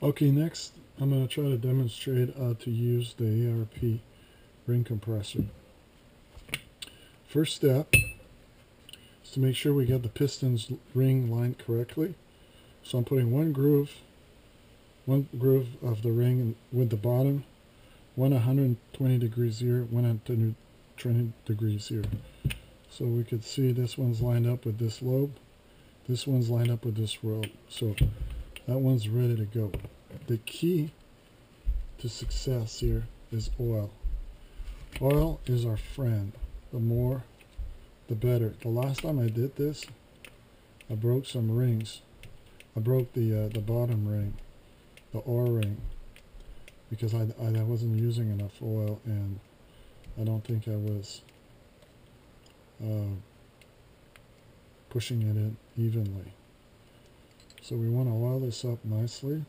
Okay, next I'm going to try to demonstrate how to use the ARP ring compressor. First step is to make sure we get the pistons ring lined correctly. So I'm putting one groove of the ring with the bottom, one 120 degrees here, one 120 degrees here. So we could see this one's lined up with this lobe, this one's lined up with this rope. So that one's ready to go. The key to success here is oil. Oil is our friend. The more, the better. The last time I did this, I broke some rings. I broke the bottom ring, the ARP ring, because I wasn't using enough oil, and I don't think I was pushing it in evenly. So we want to oil this up nicely.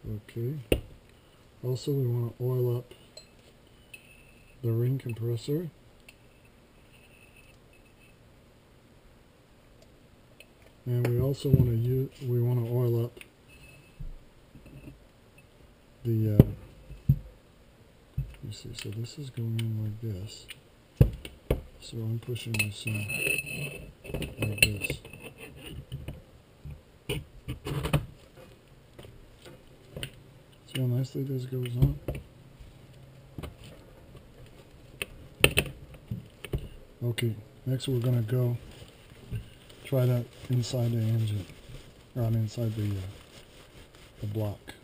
Okay. Also, we want to oil up the ring compressor. And we also want to oil up the let me see, so this is going in like this. So I'm pushing this in like this. See how nicely this goes on? Okay, next we're going to go try that inside the engine, or inside the block.